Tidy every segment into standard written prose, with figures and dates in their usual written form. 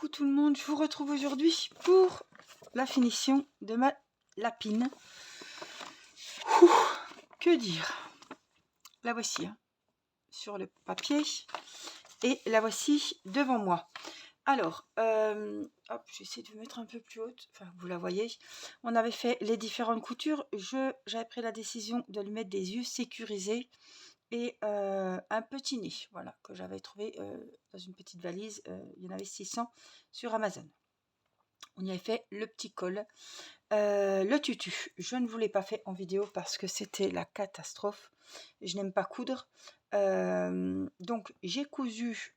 Coucou tout le monde, je vous retrouve aujourd'hui pour la finition de ma lapine. Ouh, que dire? La voici hein, sur le papier et la voici devant moi. Alors, hop, j'essaie de vous mettre un peu plus haute, enfin vous la voyez. On avait fait les différentes coutures, j'avais pris la décision de lui mettre des yeux sécurisés et un petit nez, voilà, que j'avais trouvé dans une petite valise, il y en avait 600 sur Amazon. On y avait fait le petit col, le tutu. Je ne vous l'ai pas fait en vidéo parce que c'était la catastrophe. Je n'aime pas coudre, donc j'ai cousu.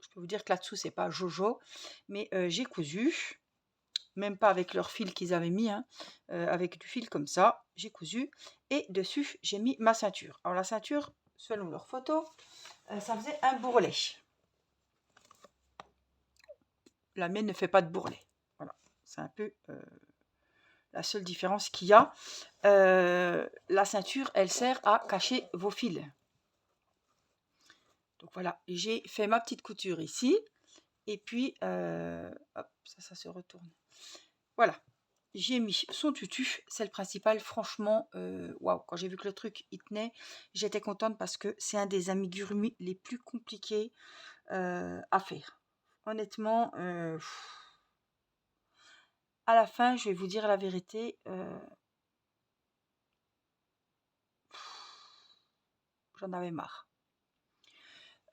Je peux vous dire que là-dessous c'est pas Jojo, mais j'ai cousu, même pas avec leur fil qu'ils avaient mis, hein, avec du fil comme ça. J'ai cousu et dessus j'ai mis ma ceinture. Alors la ceinture, selon leur photo, ça faisait un bourrelet. La mienne ne fait pas de bourrelet. Voilà, c'est un peu la seule différence qu'il y a. La ceinture, elle sert à cacher vos fils. Donc voilà, j'ai fait ma petite couture ici. Et puis, hop, ça se retourne. Voilà, j'ai mis son tutu, c'est le principal. Franchement, waouh, quand j'ai vu que le truc il tenait, j'étais contente parce que c'est un des amigurumis les plus compliqués à faire. Honnêtement, à la fin, je vais vous dire la vérité. J'en avais marre.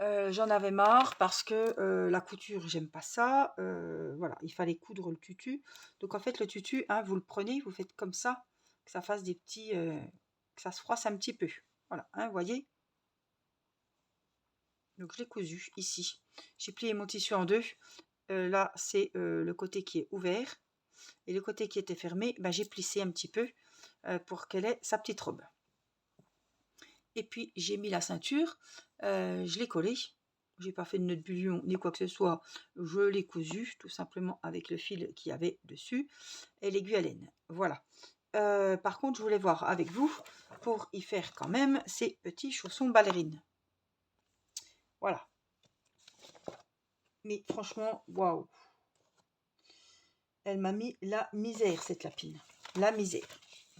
J'en avais marre parce que la couture, j'aime pas ça. Voilà, il fallait coudre le tutu. Donc en fait, le tutu, hein, vous le prenez, vous faites comme ça, que ça fasse des petits, que ça se froisse un petit peu. Voilà, hein, vous voyez. Donc je l'ai cousu ici. J'ai plié mon tissu en deux. Là, c'est le côté qui est ouvert. Et le côté qui était fermé, ben, j'ai plissé un petit peu pour qu'elle ait sa petite robe. Et puis j'ai mis la ceinture, je l'ai collée. J'ai pas fait de nœud de bullion ni quoi que ce soit. Je l'ai cousu tout simplement avec le fil qu'il y avait dessus et l'aiguille à laine. Voilà. Par contre, je voulais voir avec vous pour y faire quand même ces petits chaussons ballerines. Voilà. Mais franchement, waouh. Elle m'a mis la misère cette lapine. La misère.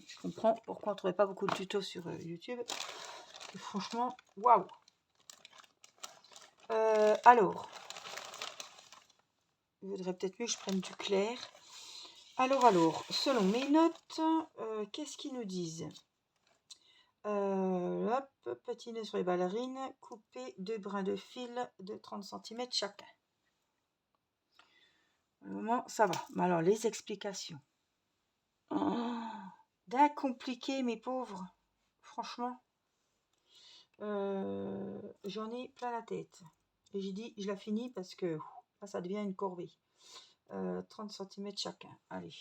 Je comprends pourquoi on ne trouvait pas beaucoup de tutos sur YouTube. Et franchement, waouh. Alors, il vaudrait peut-être mieux que je prenne du clair. Alors, selon mes notes, qu'est-ce qu'ils nous disent? Hop, petit nœud sur les ballerines, couper 2 brins de fil de 30 cm chacun. Au moment, ça va. Mais alors, les explications. Oh, d'un compliqué, mes pauvres. Franchement, j'en ai plein la tête. Et j'ai dit, je la finis parce que là, ça devient une corvée. 30 cm chacun. Allez.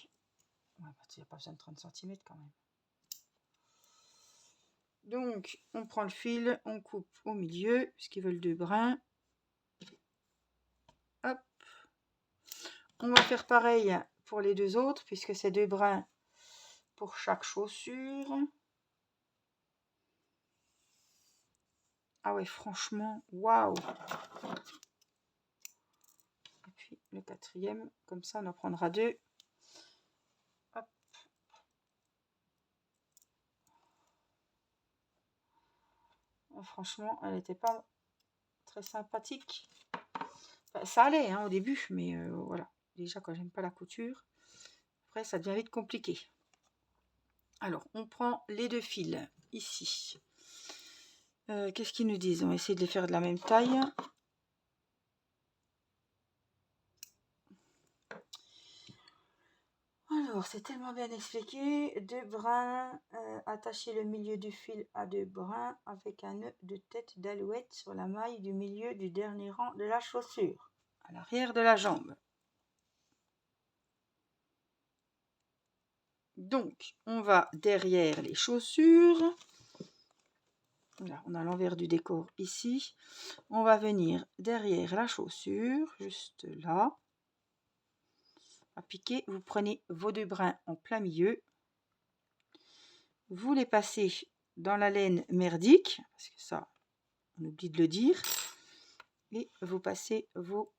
Ouais, il n'y a pas besoin de 30 cm quand même. Donc, on prend le fil, on coupe au milieu, puisqu'ils veulent 2 brins. Hop. On va faire pareil pour les deux autres, puisque c'est 2 brins pour chaque chaussure. Ah ouais, franchement, waouh! Et puis le quatrième, comme ça, on en prendra 2. Hop. Franchement, elle n'était pas très sympathique. Enfin, ça allait hein, au début, mais voilà. Déjà, quand j'aime pas la couture, après, ça devient vite compliqué. Alors, on prend les 2 fils ici. Qu'est-ce qu'ils nous disent? On va essayer de les faire de la même taille. Alors, c'est tellement bien expliqué. 2 brins, attacher le milieu du fil à 2 brins avec un nœud de tête d'alouette sur la maille du milieu du dernier rang de la chaussure, à l'arrière de la jambe. Donc, on va derrière les chaussures. Là, on a l'envers du décor ici. On va venir derrière la chaussure, juste là. À piquer, vous prenez vos 2 brins en plein milieu. Vous les passez dans la laine merdique, parce que ça, on oublie de le dire. Et vous passez vos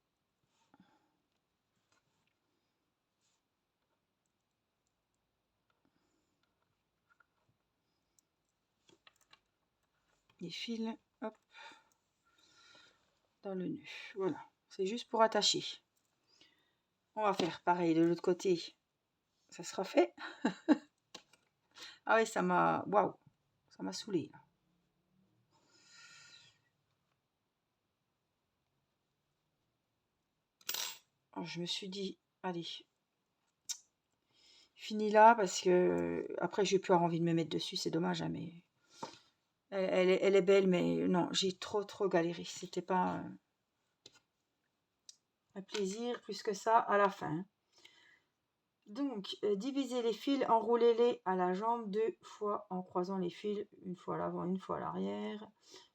les fils, hop, dans le nœud. Voilà, c'est juste pour attacher. On va faire pareil de l'autre côté. Ça sera fait. Ah ouais, ça m'a... Waouh, ça m'a saoulé. Je me suis dit, allez, fini là, parce que après j'ai plus envie de me mettre dessus, c'est dommage, hein, mais elle est belle, mais non, j'ai trop galéré. C'était pas un plaisir plus que ça à la fin. Donc, divisez les fils, enroulez-les à la jambe 2 fois en croisant les fils, une fois à l'avant, une fois à l'arrière.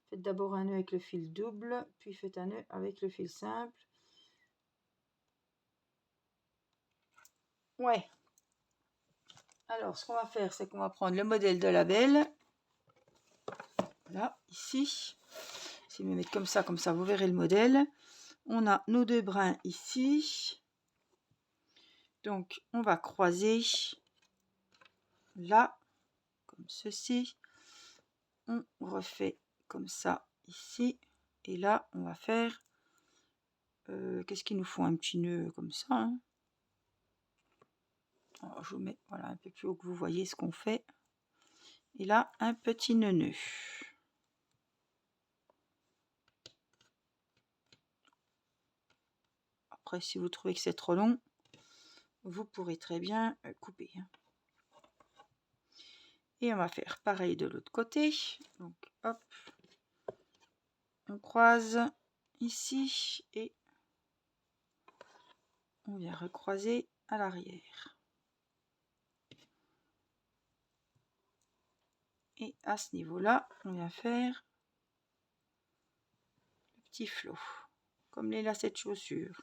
Faites d'abord un nœud avec le fil double, puis faites un nœud avec le fil simple. Ouais. Alors, ce qu'on va faire, c'est qu'on va prendre le modèle de la belle. Voilà, ici. Si je me mets comme ça, vous verrez le modèle. On a nos 2 brins ici. Donc, on va croiser là, comme ceci. On refait comme ça ici. Et là, on va faire... qu'est-ce qu'il nous faut? Un petit nœud comme ça. Hein. Alors, je vous mets voilà, un peu plus haut que vous voyez ce qu'on fait. Et là, un petit nœud. Après, si vous trouvez que c'est trop long, vous pourrez très bien couper. Hein. Et on va faire pareil de l'autre côté. Donc, hop. On croise ici et on vient recroiser à l'arrière. Et à ce niveau-là, on vient faire le petit flot, comme les lacets de chaussures.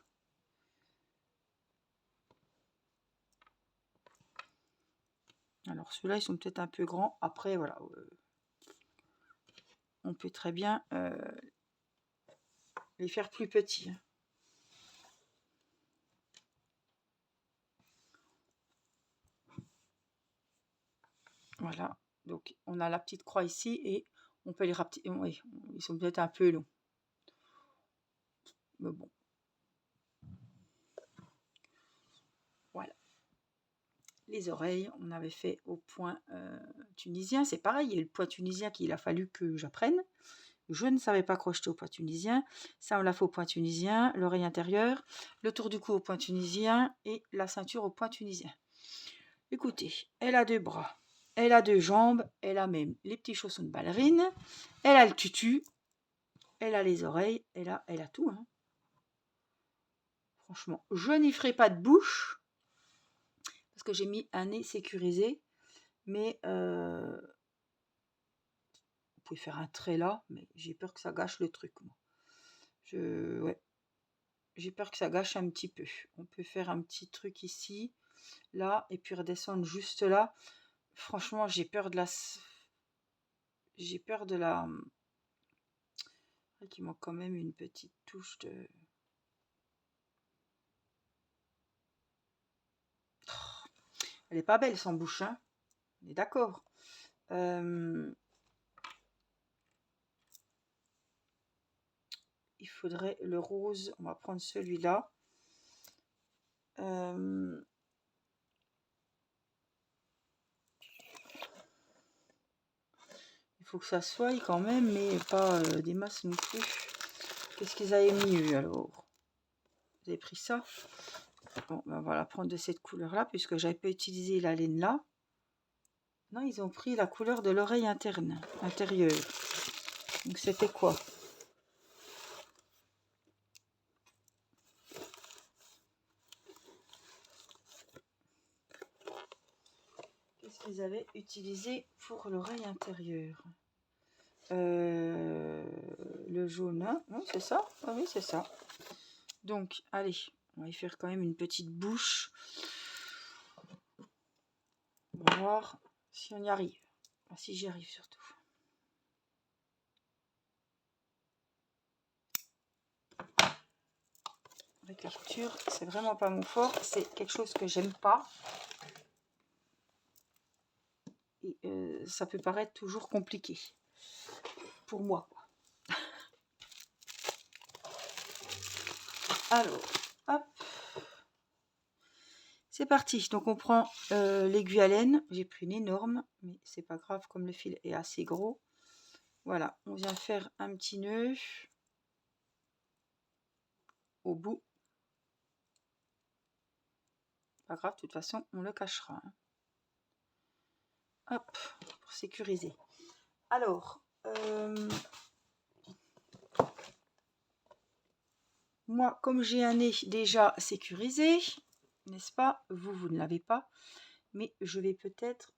Alors ceux-là, ils sont peut-être un peu grands. Après, voilà, on peut très bien les faire plus petits. Voilà, donc on a la petite croix ici et on peut les rapetisser. Oui, ils sont peut-être un peu longs. Mais bon. Voilà. Les oreilles, on avait fait au point tunisien. C'est pareil, il y a le point tunisien qu'il a fallu que j'apprenne. Je ne savais pas crocheter au point tunisien. Ça, on l'a fait au point tunisien. L'oreille intérieure, le tour du cou au point tunisien et la ceinture au point tunisien. Écoutez, elle a 2 bras, elle a 2 jambes, elle a même les petits chaussons de ballerine, elle a le tutu, elle a les oreilles, elle a tout. Hein. Franchement, je n'y ferai pas de bouche parce que j'ai mis un nez sécurisé, mais vous pouvez faire un trait là, mais j'ai peur que ça gâche le truc. Moi. Ouais, j'ai peur que ça gâche un petit peu. On peut faire un petit truc ici, là, et puis redescendre juste là. Franchement, j'ai peur de la... Qu'il manque quand même une petite touche de... Elle est pas belle sans bouche, hein. On est d'accord. Il faudrait le rose. On va prendre celui-là. Il faut que ça soit quand même, mais pas des masses non plus. Qu'est-ce qu'ils avaient mis alors? Vous avez pris ça? Bon, ben voilà, prendre de cette couleur-là, puisque j'avais pas utilisé la laine là. Non, ils ont pris la couleur de l'oreille intérieure. Donc c'était quoi? Qu'est-ce qu'ils avaient utilisé pour l'oreille intérieure? Le jaune, hein? Oui, c'est ça. Ah oui, c'est ça. Donc, allez, on va y faire quand même une petite bouche. On va voir si on y arrive. Enfin, si j'y arrive surtout. Avec la couture, c'est vraiment pas mon fort. C'est quelque chose que j'aime pas. Et ça peut paraître toujours compliqué. pour moi. Alors, hop. C'est parti. Donc on prend l'aiguille à laine. J'ai pris une énorme, mais c'est pas grave comme le fil est assez gros. Voilà, on vient faire un petit nœud au bout. Pas grave, de toute façon, on le cachera. Hein. Hop, pour sécuriser. Alors, moi, comme j'ai un nez déjà sécurisé, n'est-ce pas? Vous ne l'avez pas. Mais je vais peut-être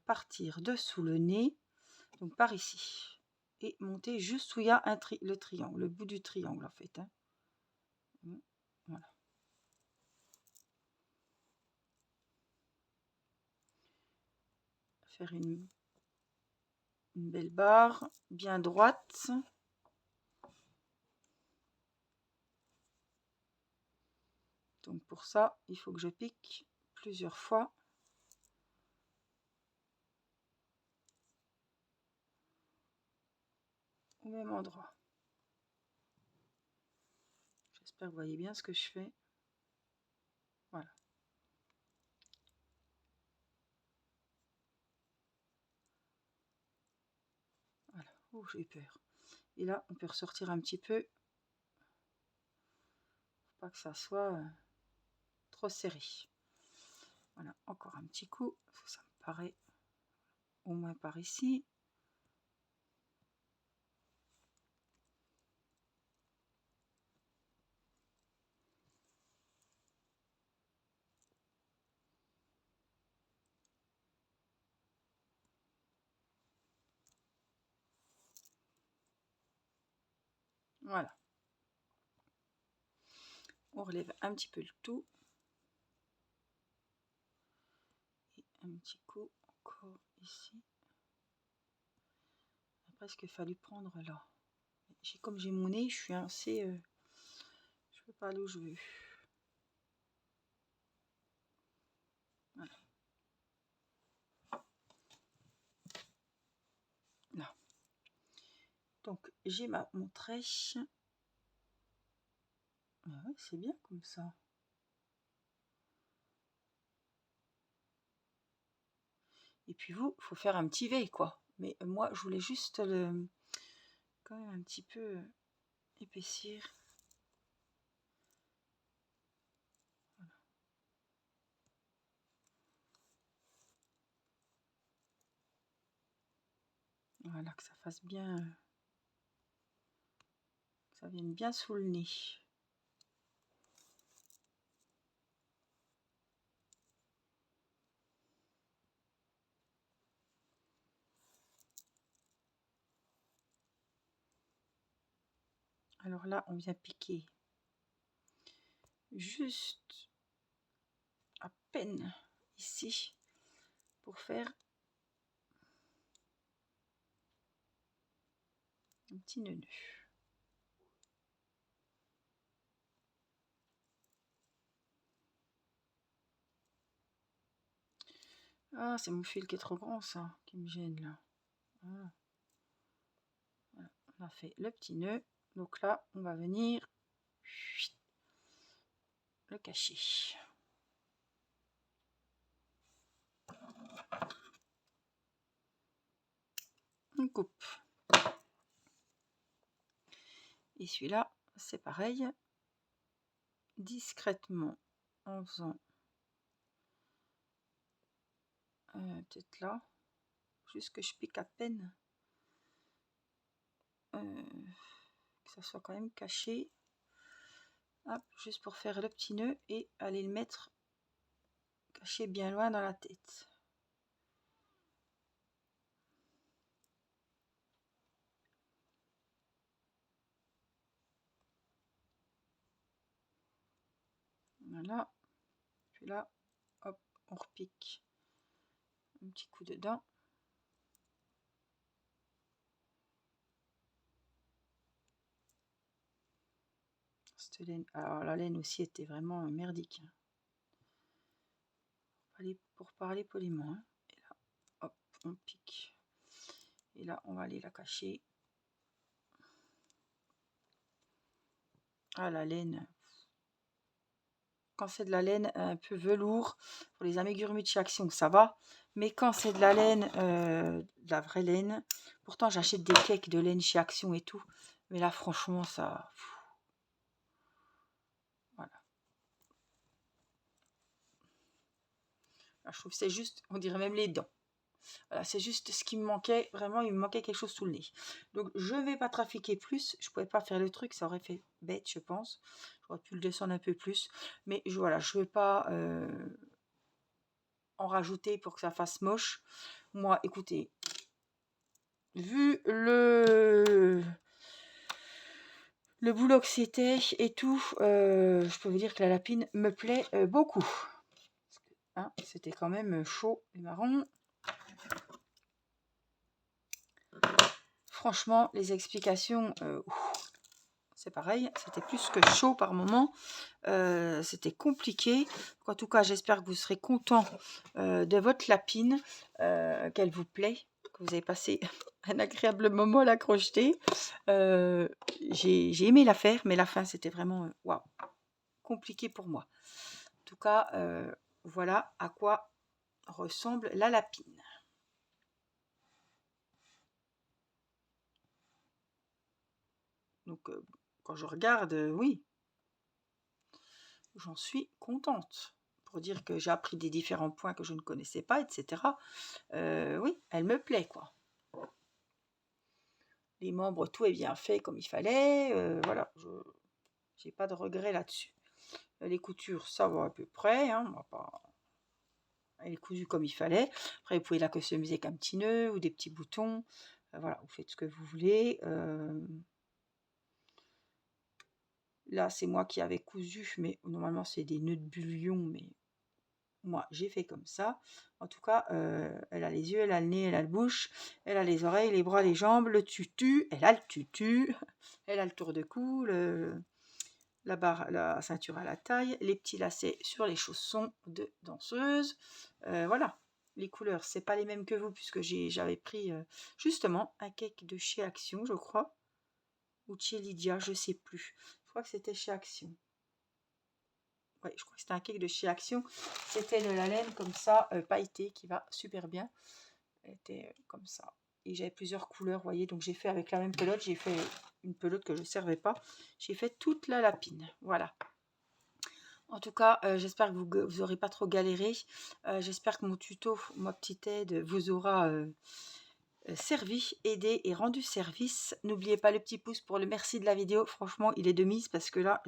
partir dessous le nez, donc par ici. Et monter juste où il y a le triangle, le bout du triangle en fait. Hein. Voilà. Faire une belle barre bien droite. Donc pour ça, il faut que je pique plusieurs fois. Au même endroit. J'espère que vous voyez bien ce que je fais. Voilà. Voilà. Oh, j'ai peur. Et là, on peut ressortir un petit peu. Faut pas que ça soit trop serré. Voilà, encore un petit coup. Ça me paraît au moins par ici. Voilà. On relève un petit peu le tout. Et un petit coup encore ici. Il a presque fallu prendre là. Comme j'ai mon nez, je suis assez... je peux pas aller où je veux. Voilà. Là. Donc j'ai mon trèche. Ah ouais, c'est bien comme ça. Et puis vous, il faut faire un petit V quoi. Mais moi, je voulais juste le quand même un petit peu épaissir. Voilà, que ça fasse bien, que ça vienne bien sous le nez. Alors là, on vient piquer juste à peine ici pour faire un petit nœud. Ah, c'est mon fil qui est trop grand, ça, qui me gêne là. Ah. Voilà, on a fait le petit nœud. Donc là, on va venir le cacher. On coupe. Et celui-là, c'est pareil. Discrètement, en faisant peut-être là, juste que je pique à peine. Que ça soit quand même caché. Hop, juste pour faire le petit nœud et aller le mettre caché bien loin dans la tête. Voilà. Puis là, hop, on repique un petit coup dedans. Cette laine, alors la laine aussi était vraiment merdique. Pour parler poliment. Hein. Et là, hop, on pique. Et là, on va aller la cacher Ah, la laine. Quand c'est de la laine un peu velours, pour les amigurumis de chez Action, ça va. Mais quand c'est de la laine, de la vraie laine, pourtant j'achète des cakes de laine chez Action et tout. Mais là, franchement, ça... Voilà. Là, je trouve que c'est juste, on dirait même les dents. Voilà, c'est juste ce qui me manquait. Vraiment, il me manquait quelque chose sous le nez. Donc, je ne vais pas trafiquer plus. Je ne pouvais pas faire le truc. Ça aurait fait bête, je pense. J'aurais pu le descendre un peu plus. Mais voilà, je ne vais pas en rajouter pour que ça fasse moche. Moi, écoutez, vu le boulot que c'était et tout, je peux vous dire que la lapine me plaît beaucoup. Hein, c'était quand même chaud et marron. Franchement, les explications, c'est pareil, c'était plus que chaud par moment. C'était compliqué. En tout cas, j'espère que vous serez content de votre lapine, qu'elle vous plaît, que vous avez passé un agréable moment à la crocheter. J'ai aimé la faire, mais la fin, c'était vraiment waouh, compliqué pour moi. En tout cas, voilà à quoi ressemble la lapine. Donc, quand je regarde, oui, j'en suis contente. Pour dire que j'ai appris des différents points que je ne connaissais pas, etc. Oui, elle me plaît, quoi. Les membres, tout est bien fait comme il fallait. Voilà, je n'ai pas de regret là-dessus. Les coutures, ça va à peu près. Hein, on va pas... Elle est cousue comme il fallait. Après, vous pouvez la customiser avec un petit nœud ou des petits boutons. Voilà, vous faites ce que vous voulez. Là, c'est moi qui avais cousu, mais normalement, c'est des nœuds de bullion, mais moi, j'ai fait comme ça. En tout cas, elle a les yeux, elle a le nez, elle a la bouche, elle a les oreilles, les bras, les jambes, le tutu, elle a le tutu, elle a le tour de cou, la ceinture à la taille, les petits lacets sur les chaussons de danseuse. Voilà. Les couleurs, c'est pas les mêmes que vous, puisque j'avais pris justement un cake de chez Action, je crois, ou de chez Lydia, je sais plus. Je crois que c'était chez Action. Ouais, je crois que c'était un cake de chez Action. C'était de la laine comme ça, pailletée, qui va super bien. Elle était comme ça. Et j'avais plusieurs couleurs, vous voyez. Donc j'ai fait avec la même pelote. J'ai fait une pelote que je ne servais pas. J'ai fait toute la lapine. Voilà. En tout cas, j'espère que vous n'aurez pas trop galéré. J'espère que mon tuto, ma petite aide, vous aura servi, aidé et rendu service. N'oubliez pas le petit pouce pour le merci de la vidéo. Franchement, il est de mise parce que là,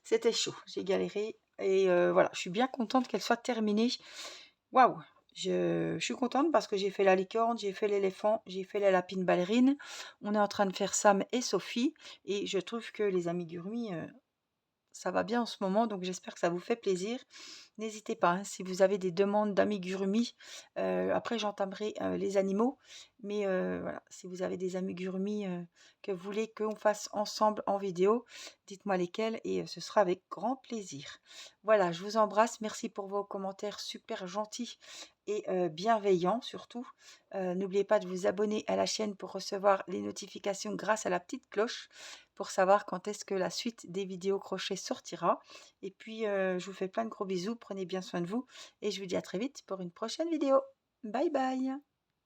c'était chaud. J'ai galéré. Et voilà, je suis bien contente qu'elle soit terminée. Waouh! Je suis contente parce que j'ai fait la licorne, j'ai fait l'éléphant, j'ai fait la lapine ballerine. On est en train de faire Sam et Sophie. Et je trouve que les amigurumis, ça va bien en ce moment. Donc j'espère que ça vous fait plaisir. N'hésitez pas, hein, si vous avez des demandes d'amigurumis. Après, j'entamerai les animaux. Mais voilà, si vous avez des amigurumis que vous voulez qu'on fasse ensemble en vidéo, dites-moi lesquels et ce sera avec grand plaisir. Voilà, je vous embrasse. Merci pour vos commentaires super gentils et bienveillants surtout. N'oubliez pas de vous abonner à la chaîne pour recevoir les notifications grâce à la petite cloche pour savoir quand est-ce que la suite des vidéos crochet sortira. Et puis, je vous fais plein de gros bisous. Prenez bien soin de vous et je vous dis à très vite pour une prochaine vidéo. Bye bye!